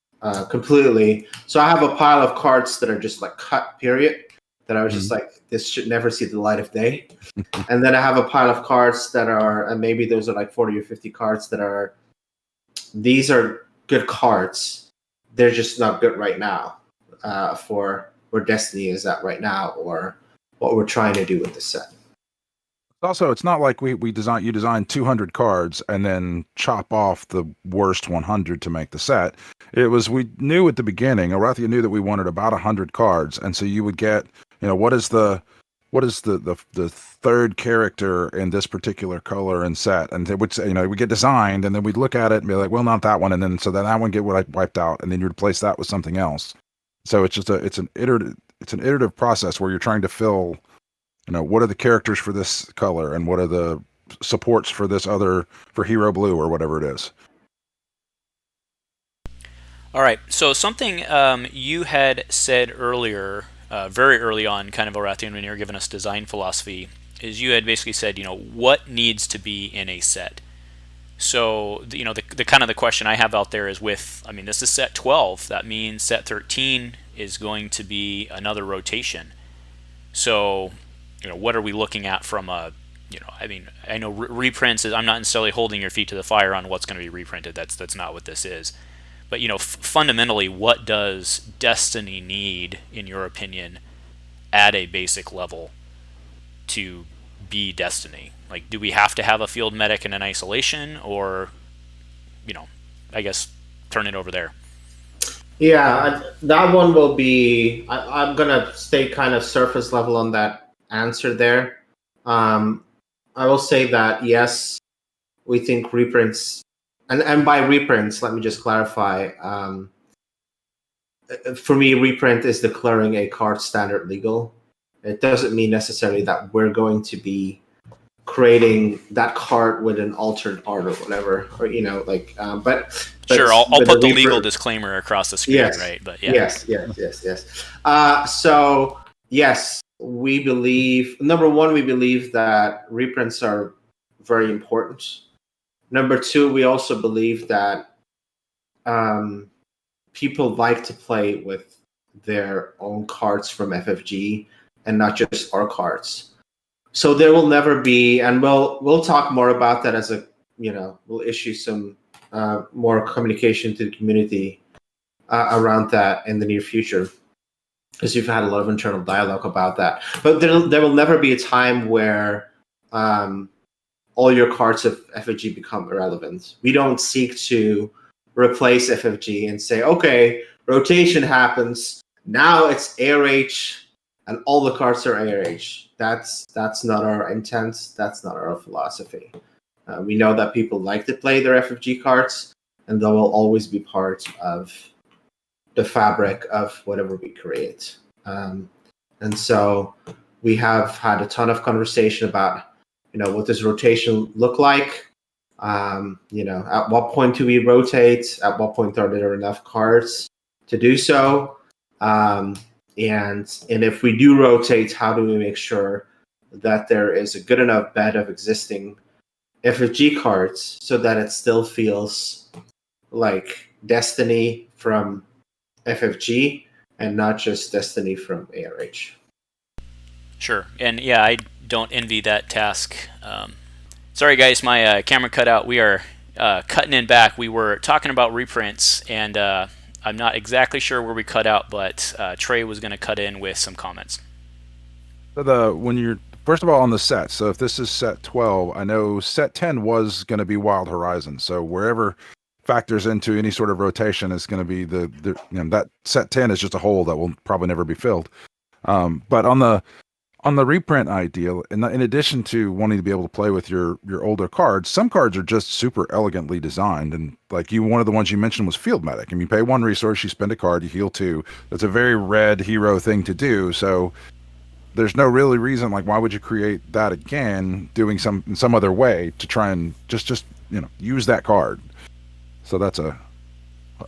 B: completely. So I have a pile of cards that are just like cut, period, that I was just like, this should never see the light of day. And then I have a pile of cards that are, and maybe those are like 40 or 50 cards these are good cards. They're just not good right now for where Destiny is at right now, or what we're trying to do with the set.
C: Also, it's not like you design 200 cards and then chop off the worst 100 to make the set. It was, we knew at the beginning, Elrathion knew that we wanted about 100 cards, and so you would get, what is the third character in this particular color and set, and they would say, we get designed, and then we'd look at it and be like, well, not that one, and then so then that one get wiped out, and then you replace that with something else. So it's just an iterative process where you're trying to fill. What are the characters for this color, and what are the supports for this other, for Hero Blue or whatever it is.
A: All right. So something you had said earlier, very early on, kind of Elrathion, when you were giving us design philosophy, is you had basically said, what needs to be in a set. So the kind of the question I have out there is this is set 12. That means set 13 is going to be another rotation. So what are we looking at from a I mean, I know reprints is, I'm not necessarily holding your feet to the fire on what's going to be reprinted. That's not what this is. But fundamentally, what does Destiny need, in your opinion, at a basic level to be Destiny? Like, do we have to have a field medic in an isolation, or, I guess turn it over there?
B: Yeah, that one will be. I'm gonna stay kind of surface level on that answer there. I will say that yes, we think reprints, and by reprints, let me just clarify. For me, reprint is declaring a card standard legal. It doesn't mean necessarily that we're going to be creating that card with an altered art or whatever, or but
A: Sure, I'll put the legal
B: reprint,
A: disclaimer across the screen,
B: yes,
A: right? But yeah.
B: yes. So yes, we believe, number one, we believe that reprints are very important. Number two, we also believe that people like to play with their own cards from FFG and not just our cards. So there will never be, and we'll talk more about that as we'll issue some more communication to the community around that in the near future, because you've had a lot of internal dialogue about that. But there will never be a time where all your cards of FFG become irrelevant. We don't seek to replace FFG and say, okay, rotation happens, now it's ARH, and all the cards are ARH. That's not our intent. That's not our philosophy. We know that people like to play their FFG cards, and they will always be part of the fabric of whatever we create. And so we have had a ton of conversation about, what does rotation look like? At what point do we rotate? At what point are there enough cards to do so? And if we do rotate, how do we make sure that there is a good enough bed of existing FFG cards so that it still feels like Destiny from FFG and not just Destiny from ARH?
A: Sure, and yeah, I don't envy that task. Sorry guys, my camera cut out. We are cutting in back. We were talking about reprints, and I'm not exactly sure where we cut out, but Trey was going to cut in with some comments.
C: So when you're, first of all, on the set, so if this is set 12, I know set 10 was going to be Wild Horizon. So wherever factors into any sort of rotation is going to be that set 10 is just a hole that will probably never be filled. But on the reprint idea, in addition to wanting to be able to play with your older cards, some cards are just super elegantly designed. And like one of the ones you mentioned was Field Medic. And you pay 1 resource, you spend a card, you heal 2. That's a very red hero thing to do. So there's no really reason, like, why would you create that again, doing some other way to try and just use that card? So that's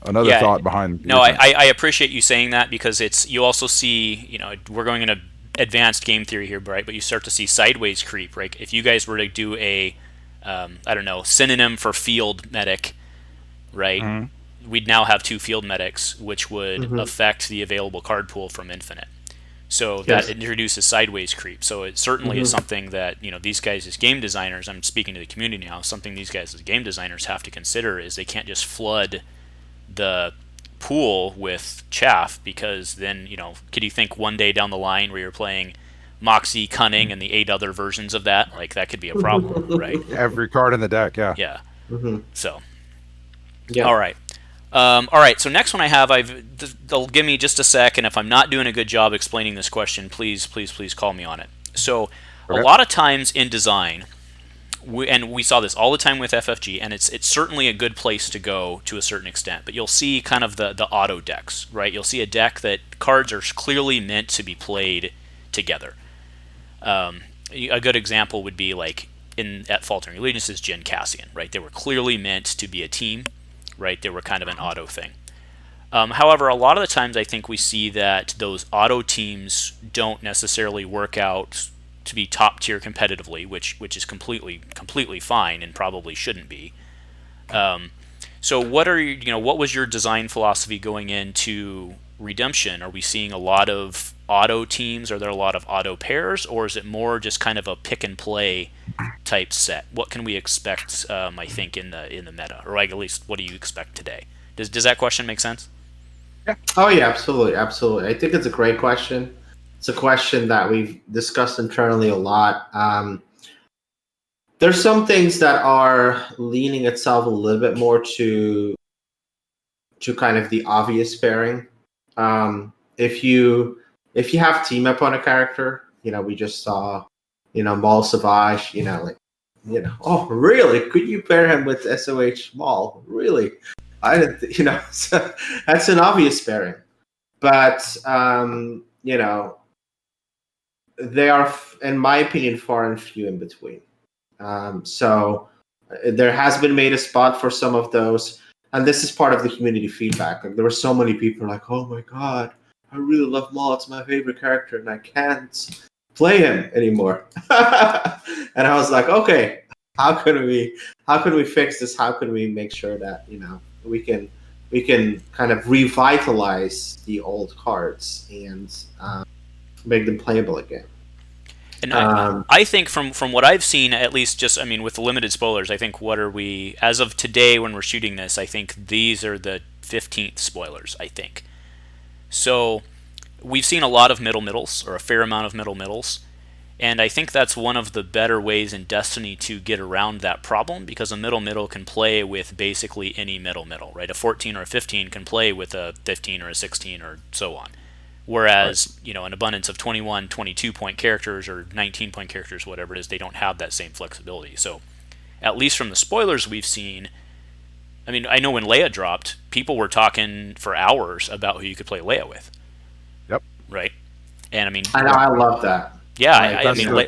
C: another thought behind.
A: No, I appreciate you saying that, because you also see, we're going in a advanced game theory here, right? But you start to see sideways creep, right? If you guys were to do a, synonym for field medic, right? Mm-hmm. We'd now have 2 field medics, which would affect the available card pool from Infinite. So that introduces sideways creep. So it certainly is something that, these guys as game designers, I'm speaking to the community now, something these guys as game designers have to consider is they can't just flood the pool with chaff, because then, could you think one day down the line where you're playing Moxie, Cunning, and the 8 other versions of that? Like, that could be a problem, right?
C: Every card in the deck, yeah.
A: Yeah. Mm-hmm. So, yeah. All right. So next one I have, they'll give me just a sec, and if I'm not doing a good job explaining this question, please call me on it. So, a lot of times in design, we saw this all the time with FFG, and it's certainly a good place to go to a certain extent, but you'll see kind of the auto decks, right? You'll see a deck that cards are clearly meant to be played together. A good example would be like at Faltering Allegiances, Jyn Cassian, right? They were clearly meant to be a team, right? They were kind of an auto thing. However, a lot of the times I think we see that those auto teams don't necessarily work out to be top tier competitively, which is completely fine and probably shouldn't be. So what was your design philosophy going into Redemption? Are we seeing a lot of auto teams? Are there a lot of auto pairs, or is it more just kind of a pick and play type set? What can we expect? I think in the meta, or like at least what do you expect today? Does that question make sense?
B: Oh yeah, absolutely, absolutely. I think it's a great question. It's a question that we've discussed internally a lot. There's some things that are leaning itself a little bit more to kind of the obvious pairing. If you have team up on a character, we just saw, Maul Savage, oh really? Could you pair him with SOH Maul? Really? I didn't, so that's an obvious pairing. But they are, in my opinion, far and few in between. So there has been made a spot for some of those, and this is part of the community feedback. Like, there were so many people like, "Oh my god, I really love Maul. It's my favorite character, and I can't play him anymore." And I was like, "Okay, how can we fix this? How can we make sure that we can kind of revitalize the old cards and make them playable again?"
A: And I think from what I've seen, at least with the limited spoilers, I think as of today when we're shooting this, I think these are the 15th spoilers, I think. So we've seen a lot of middles, or a fair amount of middles, and I think that's one of the better ways in Destiny to get around that problem, because a middle can play with basically any middle, right? A 14 or a 15 can play with a 15 or a 16 or so on. Whereas, an abundance of 21, 22-point characters or 19-point characters, whatever it is, they don't have that same flexibility. So, at least from the spoilers we've seen, I know when Leia dropped, people were talking for hours about who you could play Leia with.
C: Yep.
A: Right? And
B: I love that.
A: Yeah,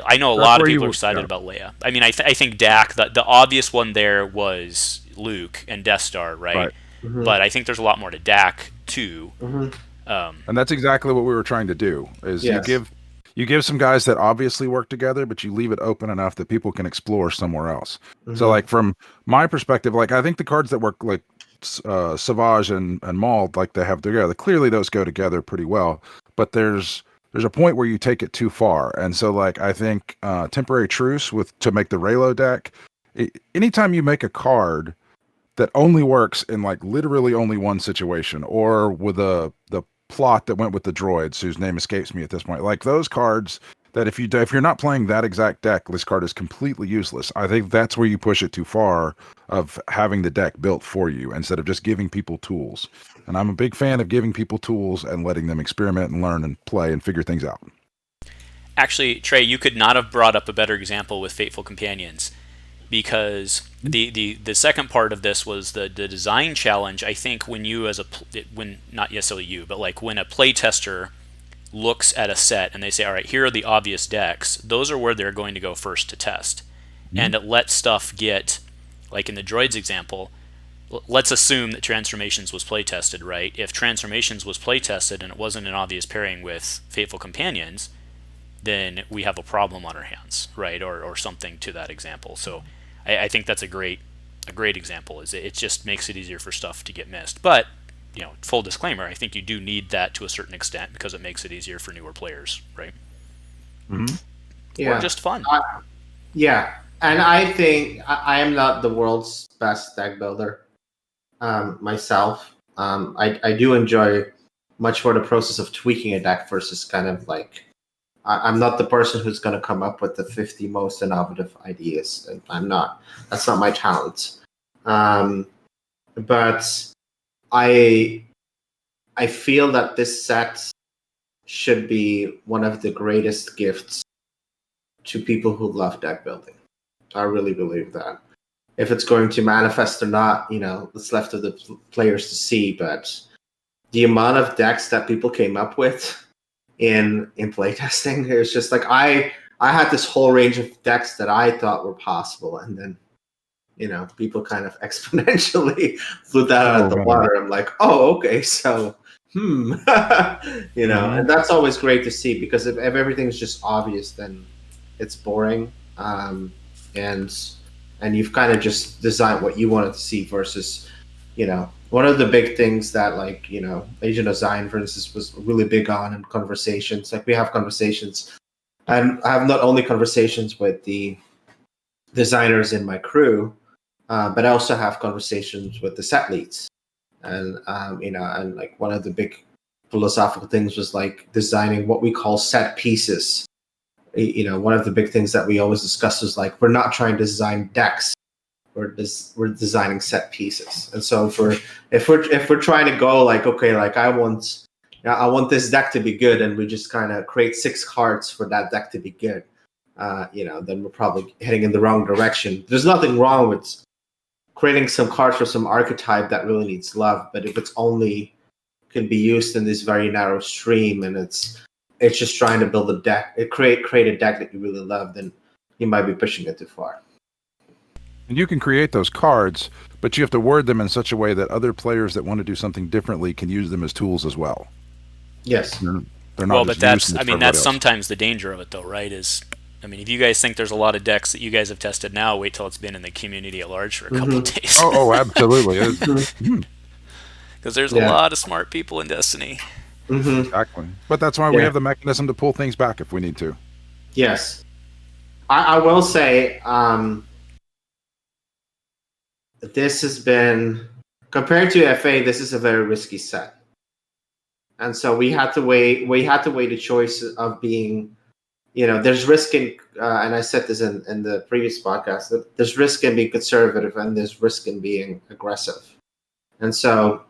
A: I know a lot of people are excited about Leia. I think Dak, the obvious one there was Luke and Death Star, right?
B: Mm-hmm.
A: But I think there's a lot more to Dak, too.
B: Mm-hmm.
C: And that's exactly what we were trying to do. Is you give some guys that obviously work together, but you leave it open enough that people can explore somewhere else. Mm-hmm. So, like, from my perspective, like, I think the cards that work, like Savage and Maul, like they have together, clearly those go together pretty well. But there's a point where you take it too far, and so, like, I think Temporary Truce to make the Raylo deck. Anytime you make a card that only works in, like, literally only one situation, or with the plot that went with the droids, whose name escapes me at this point, like those cards that if you're not playing that exact deck, this card is completely useless. I think that's where you push it too far, of having the deck built for you instead of just giving people tools. And I'm a big fan of giving people tools and letting them experiment and learn and play and figure things out.
A: Actually, Trey, you could not have brought up a better example with Fateful Companions, because the second part of this was the design challenge. I think when not necessarily you, but like when a playtester looks at a set and they say, all right, here are the obvious decks, those are where they're going to go first to test. Mm-hmm. And it lets stuff get, like in the droids example, let's assume that Transformations was playtested, right? If Transformations was playtested and it wasn't an obvious pairing with Fateful Companions, then we have a problem on our hands, right? Or something to that example. So I think that's a great example. Is it just makes it easier for stuff to get missed. But full disclaimer, I think you do need that to a certain extent, because it makes it easier for newer players, right?
C: Mm-hmm.
B: Yeah.
A: Or just fun.
B: Yeah, and I think I am not the world's best deck builder myself. I do enjoy much more the process of tweaking a deck versus kind of like, I'm not the person who's going to come up with the 50 most innovative ideas. I'm not. That's not my talent. But I feel that this set should be one of the greatest gifts to people who love deck building. I really believe that. If it's going to manifest or not, it's left to the players to see. But the amount of decks that people came up with in playtesting, it was just like I had this whole range of decks that I thought were possible, and then people kind of exponentially flew that out of the water. I'm like, oh, okay, so and that's always great to see, because if everything's just obvious, then it's boring, and you've kind of just designed what you wanted to see versus one of the big things that, like, Agent of Zion, for instance, was really big on in conversations. Like, we have conversations, and I have not only conversations with the designers in my crew, but I also have conversations with the set leads, and and like one of the big philosophical things was like designing what we call set pieces. One of the big things that we always discuss is like we're not trying to design decks. We're designing set pieces, and so if we're trying to go like, okay, like I want this deck to be good, and we just kind of create 6 cards for that deck to be good, then we're probably heading in the wrong direction. There's nothing wrong with creating some cards for some archetype that really needs love, but if it's only can be used in this very narrow stream, and it's just trying to build a deck, create a deck that you really love, then you might be pushing it too far.
C: And you can create those cards, but you have to word them in such a way that other players that want to do something differently can use them as tools as well.
B: Yes.
C: They're not
A: well, but that's
C: else.
A: sometimes the danger of it, though, right? If you guys think there's a lot of decks that you guys have tested now, wait till it's been in the community at large for a couple of days.
C: Oh, absolutely.
A: Because there's a lot of smart people in Destiny.
C: Exactly. But that's why we have the mechanism to pull things back if we need to.
B: Yes. I will say, this has been, compared to FA, this is a very risky set. And so we had to weigh the choice of being, there's risk in, and I said this in the previous podcast, that there's risk in being conservative and there's risk in being aggressive. And so,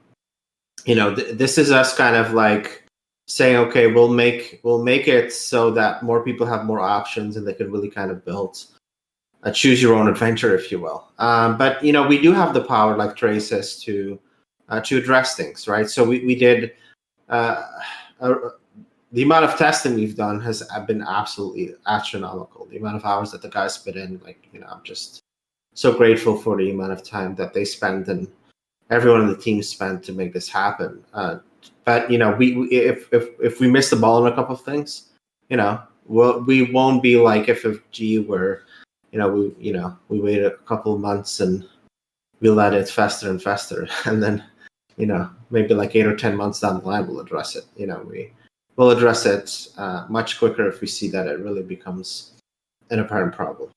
B: this is us kind of like saying, okay, we'll make it so that more people have more options and they can really kind of build a choose your own adventure, if you will. But we do have the power, like Trey says, to address things, right? So we did. The amount of testing we've done has been absolutely astronomical. The amount of hours that the guys put in, I'm just so grateful for the amount of time that they spent and everyone in the team spent to make this happen. But if we miss the ball on a couple of things, we won't be like FFG where we wait a couple of months and we let it fester and fester, and then maybe like 8 or 10 months down the line we'll address it. We'll address it much quicker if we see that it really becomes an apparent problem.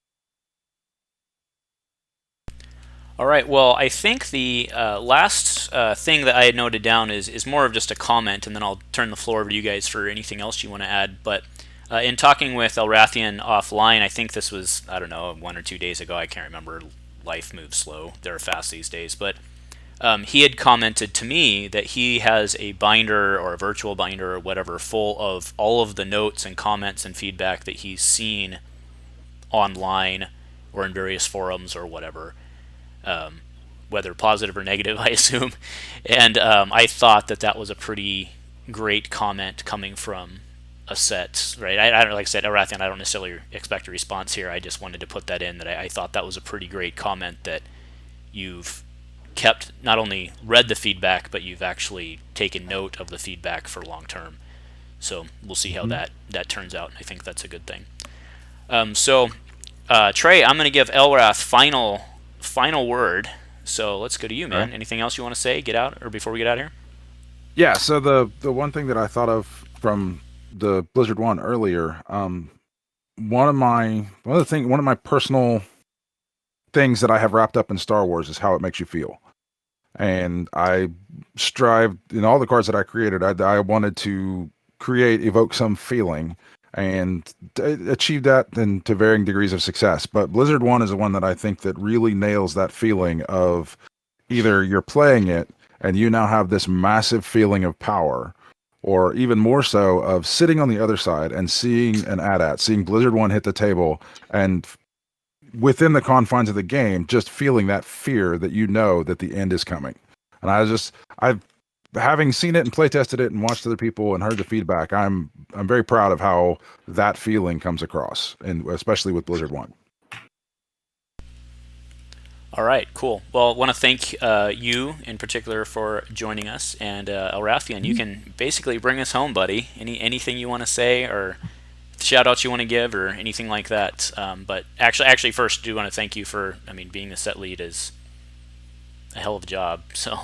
A: All right. Well, I think the last thing that I had noted down is more of just a comment, and then I'll turn the floor over to you guys for anything else you want to add. But in talking with Elrathion offline, I think this was, 1 or 2 days ago. I can't remember. Life moves slow. They're fast these days. But he had commented to me that he has a binder or a virtual binder or whatever full of all of the notes and comments and feedback that he's seen online or in various forums or whatever. Whether positive or negative, I assume. And I thought that was a pretty great comment coming from a set, right? I don't, like I said, Elrathion, I don't necessarily expect a response here. I just wanted to put that in, that I thought that was a pretty great comment, that you've kept, not only read the feedback, but you've actually taken note of the feedback for long term. So we'll see how that turns out. I think that's a good thing. Trey, I'm going to give Elrath final word. So let's go to you, man. Right. Anything else you want to say? Before we get out of here?
C: Yeah. So the one thing that I thought of from the Blizzard one earlier, one of my personal things that I have wrapped up in Star Wars is how it makes you feel. And I strived in all the cards that I created. I wanted to evoke some feeling, and achieve that to varying degrees of success. But Blizzard 1 is the one that I think that really nails that feeling of either you're playing it and you now have this massive feeling of power, or even more so of sitting on the other side and seeing seeing Blizzard 1 hit the table, and within the confines of the game, just feeling that fear that that the end is coming. And I've having seen it and play tested it and watched other people and heard the feedback, I'm very proud of how that feeling comes across, and especially with Blizzard 1.
A: All right, cool. Well, I want to thank you in particular for joining us, and Elrathion, you can basically bring us home, buddy. Anything you want to say, or shout outs you want to give, or anything like that. But actually, first, I do want to thank you for, being the set lead is a hell of a job. So,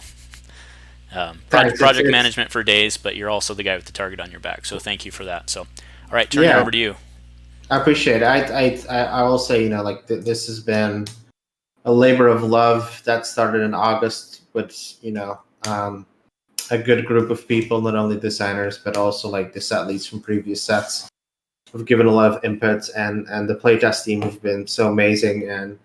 A: project management for days, but you're also the guy with the target on your back. So thank you for that. So, all right, turn it over to you.
B: I appreciate it. I will say, like this has been a labor of love that started in August with, a good group of people, not only designers, but also like the set leads from previous sets. We've given a lot of input, and the playtest team have been so amazing. And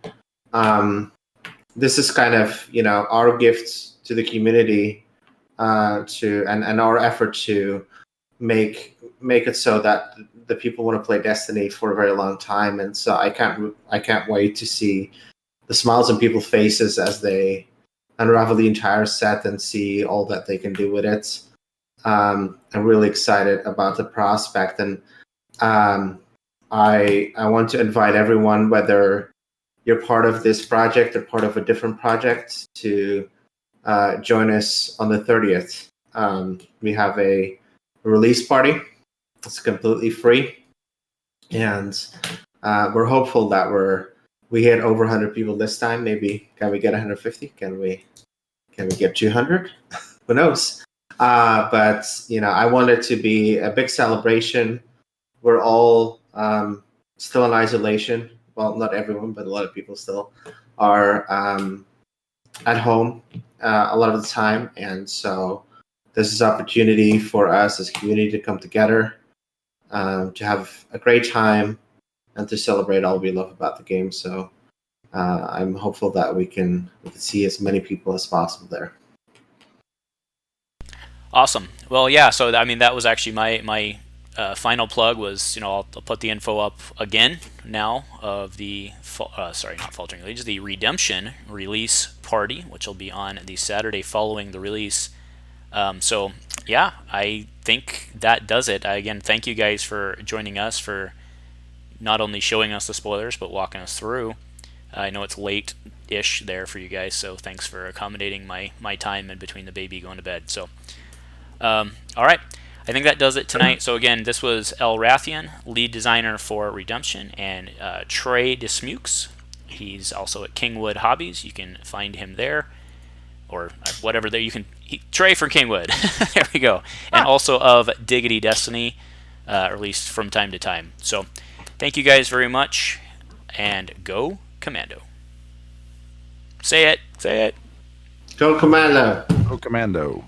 B: this is kind of, our gift to the community, and our effort to make it so that the people want to play Destiny for a very long time. And so I can't wait to see the smiles on people's faces as they unravel the entire set and see all that they can do with it. I'm really excited about the prospect, and I want to invite everyone, whether you're part of this project or part of a different project, to join us on the 30th. We have a release party. It's completely free, and we're hopeful that we hit over 100 people this time. Maybe can we get 150? Can we get 200? Who knows? But I want it to be a big celebration. We're all still in isolation. Well, not everyone, but a lot of people still are at home a lot of the time, and so this is an opportunity for us as a community to come together, to have a great time, and to celebrate all we love about the game. So I'm hopeful that we can see as many people as possible there.
A: Awesome. Well, yeah. So I mean, that was actually my final plug. Was I'll put the info up again now of the not Faltering Legacies, the Redemption release party, which will be on the Saturday following the release. So yeah, I think that does it. Again, thank you guys for joining us, for not only showing us the spoilers but walking us through. I know it's late-ish there for you guys, so thanks for accommodating my time in between the baby going to bed. So, all right, I think that does it tonight. So again, this was Elrathion, lead designer for Redemption, and Trey Dismukes. He's also at Kingwood Hobbies. You can find him there, or whatever there. Trey from Kingwood. There we go. And also of Diggity Destiny, or at least from time to time. So, thank you guys very much, and go Commando. Say it.
B: Go Commando.
C: Go Commando.